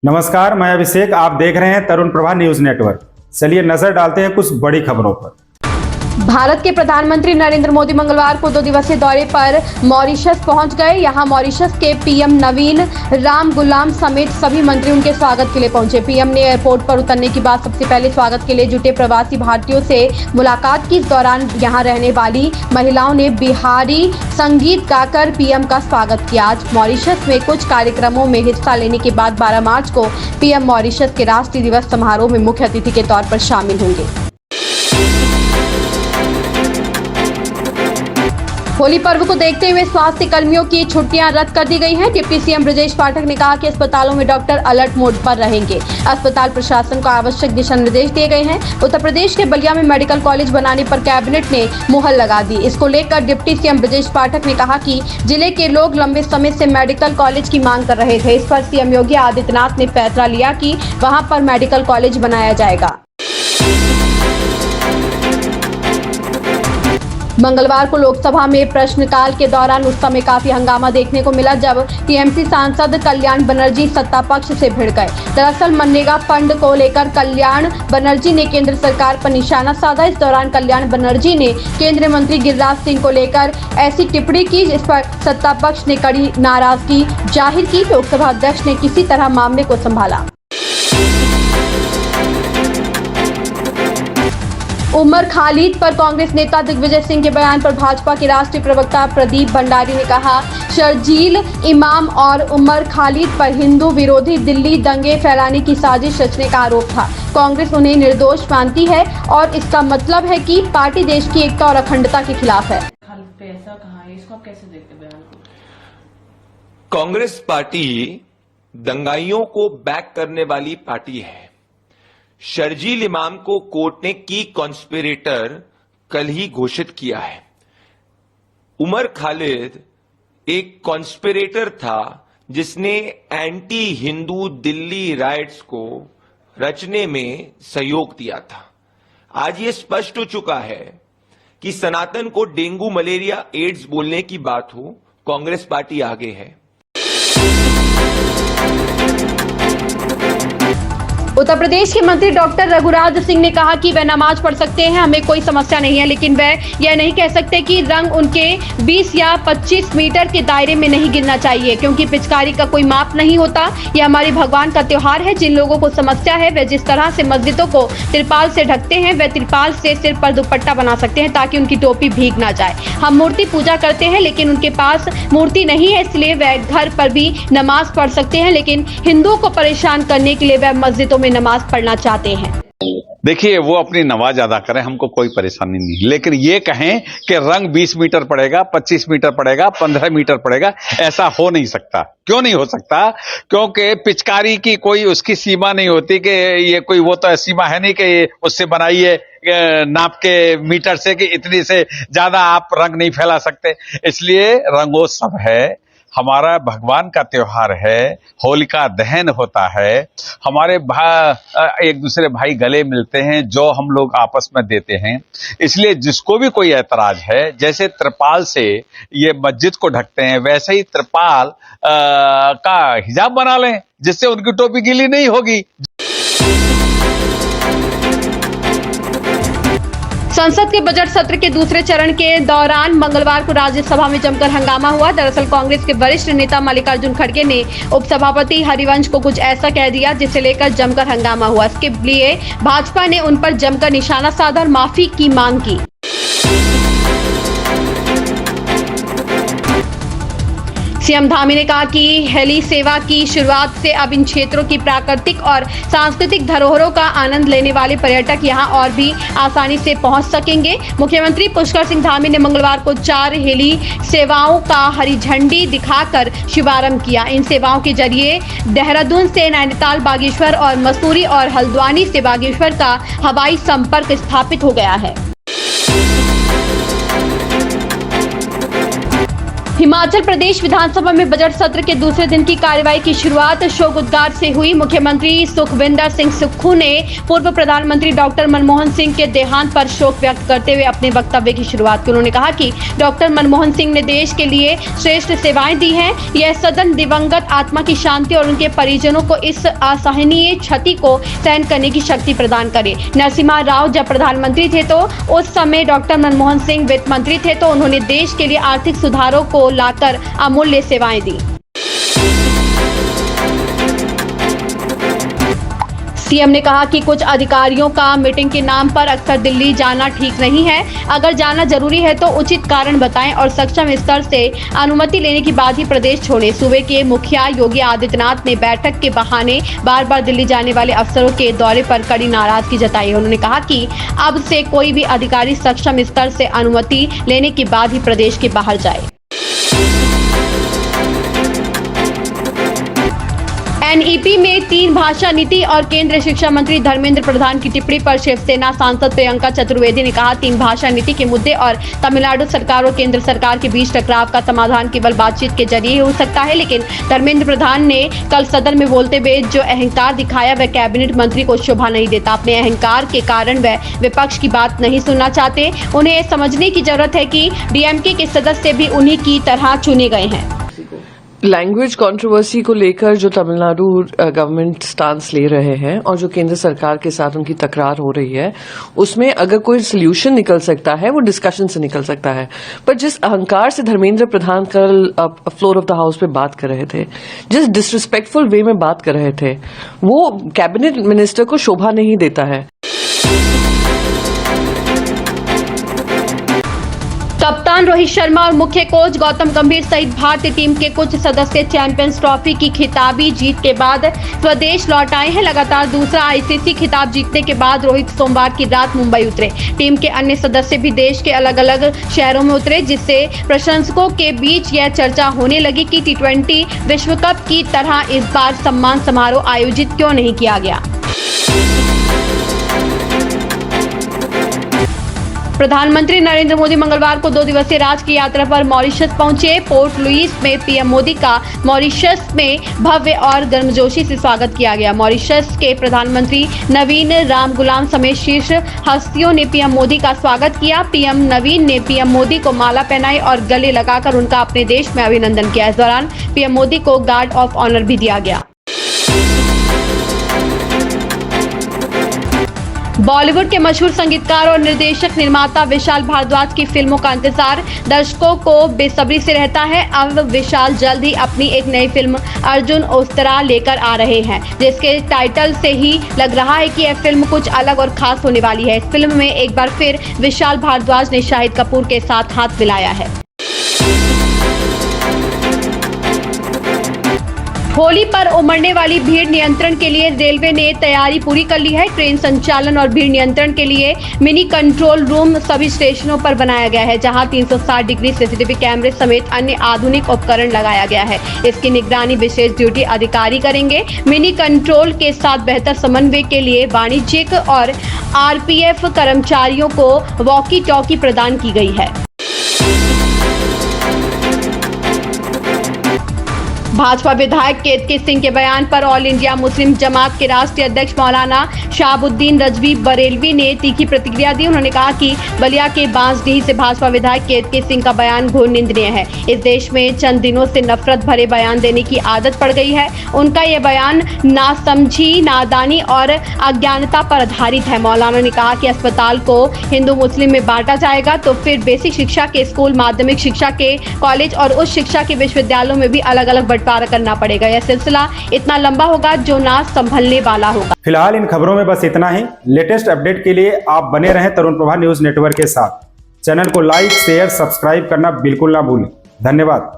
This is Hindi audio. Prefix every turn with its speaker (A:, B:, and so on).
A: नमस्कार, मैं अभिषेक। आप देख रहे हैं तरुण प्रभा न्यूज नेटवर्क। चलिए नजर डालते हैं कुछ बड़ी खबरों पर।
B: भारत के प्रधानमंत्री नरेंद्र मोदी मंगलवार को 2 दिवसीय दौरे पर मॉरिशस पहुंच गए। यहां मॉरिशस के पीएम नवीन राम गुलाम समेत सभी मंत्री उनके स्वागत के लिए पहुंचे। पीएम ने एयरपोर्ट पर उतरने के बाद सबसे पहले स्वागत के लिए जुटे प्रवासी भारतीयों से मुलाकात की। इस दौरान यहां रहने वाली महिलाओं ने बिहारी संगीत गाकर पीएम का स्वागत किया। आज मॉरिशस में कुछ कार्यक्रमों में हिस्सा लेने के बाद 12 मार्च को पीएम मॉरिशस के राष्ट्रीय दिवस समारोह में मुख्य अतिथि के तौर पर शामिल होंगे। होली पर्व को देखते हुए स्वास्थ्य कर्मियों की छुट्टियां रद्द कर दी गई हैं। डिप्टी सीएम ब्रजेश पाठक ने कहा कि अस्पतालों में डॉक्टर अलर्ट मोड पर रहेंगे। अस्पताल प्रशासन को आवश्यक दिशा निर्देश दिए गए हैं। उत्तर प्रदेश के बलिया में मेडिकल कॉलेज बनाने पर कैबिनेट ने मुहर लगा दी। इसको लेकर डिप्टी सीएम ब्रजेश पाठक ने कहा कि जिले के लोग लंबे समय से मेडिकल कॉलेज की मांग कर रहे थे। इस पर सीएम योगी आदित्यनाथ ने फैसला लिया कि वहां पर मेडिकल कॉलेज बनाया जाएगा। मंगलवार को लोकसभा में प्रश्नकाल के दौरान उस समय काफी हंगामा देखने को मिला जब टीएमसी सांसद कल्याण बनर्जी सत्ता पक्ष से भिड़ गए। दरअसल मनरेगा फंड को लेकर कल्याण बनर्जी ने केंद्र सरकार पर निशाना साधा। इस दौरान कल्याण बनर्जी ने केंद्रीय मंत्री गिरिराज सिंह को लेकर ऐसी टिप्पणी की जिस पर सत्ता पक्ष ने कड़ी नाराजगी जाहिर की। लोकसभा अध्यक्ष ने किसी तरह मामले को संभाला। उमर खालिद पर कांग्रेस नेता दिग्विजय सिंह के बयान पर भाजपा के राष्ट्रीय प्रवक्ता प्रदीप भंडारी ने कहा, शर्जील इमाम और उमर खालिद पर हिंदू विरोधी दिल्ली दंगे फैलाने की साजिश रचने का आरोप था। कांग्रेस उन्हें निर्दोष मानती है और इसका मतलब है कि पार्टी देश की एकता और अखंडता के खिलाफ है।
C: ऐसा कहा है, इसको आप कैसे देखते हैं बयान को?
D: कांग्रेस पार्टी दंगाइयों को बैक करने वाली पार्टी है। शर्जील इमाम को कोर्ट ने की कॉन्स्पिरेटर कल ही घोषित किया है। उमर खालिद एक कॉन्स्पिरेटर था जिसने एंटी हिंदू दिल्ली राइट्स को रचने में सहयोग दिया था। आज यह स्पष्ट हो चुका है कि सनातन को डेंगू मलेरिया एड्स बोलने की बात हो, कांग्रेस पार्टी आगे है।
B: उत्तर प्रदेश के मंत्री डॉक्टर रघुराज सिंह ने कहा कि वह नमाज पढ़ सकते हैं, हमें कोई समस्या नहीं है, लेकिन वह यह नहीं कह सकते कि रंग उनके 20 या 25 मीटर के दायरे में नहीं गिरना चाहिए, क्योंकि पिचकारी का कोई माप नहीं होता। यह हमारे भगवान का त्योहार है। जिन लोगों को समस्या है वह जिस तरह से मस्जिदों को तिरपाल से ढकते हैं, वह तिरपाल से सिर पर दुपट्टा बना सकते हैं ताकि उनकी टोपी भीग ना जाए। हम मूर्ति पूजा करते हैं, लेकिन उनके पास मूर्ति नहीं है, इसलिए वह घर पर भी नमाज पढ़ सकते हैं, लेकिन हिंदुओं को परेशान करने के लिए वह मस्जिदों में नमाज पढ़ना चाहते हैं।
E: देखिए, वो अपनी नमाज अदा करें, हमको कोई परेशानी नहीं, लेकिन ये कहें कि रंग 20 मीटर पड़ेगा, 25 मीटर पड़ेगा, 15 मीटर पड़ेगा, ऐसा हो नहीं सकता। क्यों नहीं हो सकता? क्योंकि पिचकारी की कोई उसकी सीमा नहीं होती कि ये कोई वो तो सीमा है नहीं कि उससे बनाइए नाप के मीटर से कि इतनी से ज्यादा आप रंग नहीं फैला सकते। इसलिए रंगोत्सव है, हमारा भगवान का त्योहार है, होलिका दहन होता है, हमारे एक दूसरे भाई गले मिलते हैं जो हम लोग आपस में देते हैं। इसलिए जिसको भी कोई ऐतराज है, जैसे त्रिपाल से ये मस्जिद को ढकते हैं, वैसे ही त्रिपाल का हिजाब बना लें जिससे उनकी टोपी गीली नहीं होगी।
B: संसद के बजट सत्र के दूसरे चरण के दौरान मंगलवार को राज्यसभा में जमकर हंगामा हुआ। दरअसल कांग्रेस के वरिष्ठ नेता मल्लिकार्जुन खड़गे ने उपसभापति हरिवंश को कुछ ऐसा कह दिया जिसे लेकर जमकर हंगामा हुआ। इसके लिए भाजपा ने उन पर जमकर निशाना साधा और माफी की मांग की। सीएम धामी ने कहा कि हेली सेवा की शुरुआत से अब इन क्षेत्रों की प्राकृतिक और सांस्कृतिक धरोहरों का आनंद लेने वाले पर्यटक यहां और भी आसानी से पहुंच सकेंगे। मुख्यमंत्री पुष्कर सिंह धामी ने मंगलवार को 4 हेली सेवाओं का हरी झंडी दिखाकर शुभारंभ किया। इन सेवाओं के जरिए देहरादून से नैनीताल, बागेश्वर और मसूरी और हल्द्वानी से बागेश्वर का हवाई संपर्क स्थापित हो गया है। हिमाचल प्रदेश विधानसभा में बजट सत्र के दूसरे दिन की कार्यवाही की शुरुआत शोकोद्गार से हुई। मुख्यमंत्री सुखविंदर सिंह सुक्खू ने पूर्व प्रधानमंत्री डॉक्टर मनमोहन सिंह के देहांत पर शोक व्यक्त करते हुए अपने वक्तव्य की शुरुआत की। उन्होंने कहा कि डॉक्टर मनमोहन सिंह ने देश के लिए श्रेष्ठ सेवाएं दी हैं। यह सदन दिवंगत आत्मा की शांति और उनके परिजनों को इस असहनीय क्षति को सहन करने की शक्ति प्रदान करे। नरसिम्हा राव जब प्रधानमंत्री थे तो उस समय डॉक्टर मनमोहन सिंह वित्त मंत्री थे, तो उन्होंने देश के लिए आर्थिक सुधारों को लाकर अमूल्य सेवाएं दी। सीएम ने कहा कि कुछ अधिकारियों का मीटिंग के नाम पर अक्सर दिल्ली जाना ठीक नहीं है। अगर जाना जरूरी है तो उचित कारण बताएं और सक्षम स्तर से अनुमति लेने के बाद ही प्रदेश छोड़ें। सूबे के मुखिया योगी आदित्यनाथ ने बैठक के बहाने बार बार दिल्ली जाने वाले अफसरों के दौरे पर कड़ी नाराजगी जताई है। उन्होंने कहा कि अब से कोई भी अधिकारी सक्षम स्तर से अनुमति लेने के बाद ही प्रदेश के बाहर जाए। एनईपी में 3 भाषा नीति और केंद्रीय शिक्षा मंत्री धर्मेंद्र प्रधान की टिप्पणी पर शिवसेना सांसद प्रियंका चतुर्वेदी ने कहा, 3 भाषा नीति के मुद्दे और तमिलनाडु सरकार और केंद्र सरकार के बीच टकराव का समाधान केवल बातचीत के जरिए ही हो सकता है। लेकिन धर्मेंद्र प्रधान ने कल सदन में बोलते हुए जो अहंकार दिखाया वह कैबिनेट मंत्री को शोभा नहीं देता। अपने अहंकार के कारण वह विपक्ष की बात नहीं सुनना चाहते। उन्हें समझने की जरूरत है कि डीएमके के सदस्य भी उन्हीं की तरह चुने गए हैं।
F: लैंग्वेज कंट्रोवर्सी को लेकर जो तमिलनाडु गवर्नमेंट स्टांस ले रहे हैं और जो केंद्र सरकार के साथ उनकी तकरार हो रही है, उसमें अगर कोई सोल्यूशन निकल सकता है वो डिस्कशन से निकल सकता है। पर जिस अहंकार से धर्मेंद्र प्रधान कल फ्लोर ऑफ द हाउस पे बात कर रहे थे, जिस डिसरिस्पेक्टफुल वे में बात कर रहे थे, वो कैबिनेट मिनिस्टर को शोभा नहीं देता है।
B: कप्तान रोहित शर्मा और मुख्य कोच गौतम गंभीर सहित भारतीय टीम के कुछ सदस्य चैंपियंस ट्रॉफी की खिताबी जीत के बाद स्वदेश लौट आए हैं। लगातार दूसरा आईसीसी खिताब जीतने के बाद रोहित सोमवार की रात मुंबई उतरे। टीम के अन्य सदस्य भी देश के अलग अलग शहरों में उतरे, जिससे प्रशंसकों के बीच यह चर्चा होने लगी कि T20 विश्व कप की तरह इस बार सम्मान समारोह आयोजित क्यों नहीं किया गया। प्रधानमंत्री नरेंद्र मोदी मंगलवार को 2 दिवसीय राजकीय यात्रा पर मॉरिशस पहुंचे। पोर्ट लुइस में पीएम मोदी का मॉरिशस में भव्य और गर्मजोशी से स्वागत किया गया। मॉरिशस के प्रधानमंत्री नवीन रामगुलाम समेत शीर्ष हस्तियों ने पीएम मोदी का स्वागत किया। पीएम नवीन ने पीएम मोदी को माला पहनाई और गले लगाकर उनका अपने देश में अभिनंदन किया। इस दौरान पीएम मोदी को गार्ड ऑफ ऑनर भी दिया गया। बॉलीवुड के मशहूर संगीतकार और निर्देशक निर्माता विशाल भारद्वाज की फिल्मों का इंतजार दर्शकों को बेसब्री से रहता है। अब विशाल जल्द ही अपनी एक नई फिल्म अर्जुन उस्तरा लेकर आ रहे हैं, जिसके टाइटल से ही लग रहा है कि यह फिल्म कुछ अलग और खास होने वाली है। इस फिल्म में एक बार फिर विशाल भारद्वाज ने शाहिद कपूर के साथ हाथ मिलाया है। होली पर उमड़ने वाली भीड़ नियंत्रण के लिए रेलवे ने तैयारी पूरी कर ली है। ट्रेन संचालन और भीड़ नियंत्रण के लिए मिनी कंट्रोल रूम सभी स्टेशनों पर बनाया गया है, जहां 360 डिग्री सीसीटीवी कैमरे समेत अन्य आधुनिक उपकरण लगाया गया है। इसकी निगरानी विशेष ड्यूटी अधिकारी करेंगे। मिनी कंट्रोल के साथ बेहतर समन्वय के लिए वाणिज्यिक और आरपीएफ कर्मचारियों को वॉकी टॉकी प्रदान की गई है। भाजपा विधायक केतकी सिंह के बयान पर ऑल इंडिया मुस्लिम जमात के राष्ट्रीय अध्यक्ष मौलाना शाहबुद्दीन रजवी बरेलवी ने तीखी प्रतिक्रिया दी। उन्होंने कहा कि बलिया के बांसडीह से भाजपा विधायक केतकी सिंह का बयान घोर निंदनीय है। इस देश में चंद दिनों से नफरत भरे बयान देने की आदत पड़ गई है। उनका यह बयान नासमझी, नादानी और अज्ञानता पर आधारित है। मौलाना ने कहा कि अस्पताल को हिंदू मुस्लिम में बांटा जाएगा तो फिर बेसिक शिक्षा के स्कूल, माध्यमिक शिक्षा के कॉलेज और उच्च शिक्षा के विश्वविद्यालयों में भी अलग अलग बंटवारा करना पड़ेगा। यह सिलसिला इतना लंबा होगा जो ना संभलने वाला होगा।
A: फिलहाल इन खबरों में बस इतना ही। लेटेस्ट अपडेट के लिए आप बने रहें तरुण प्रभा न्यूज नेटवर्क के साथ। चैनल को लाइक, शेयर, सब्सक्राइब करना बिल्कुल ना भूलें। धन्यवाद।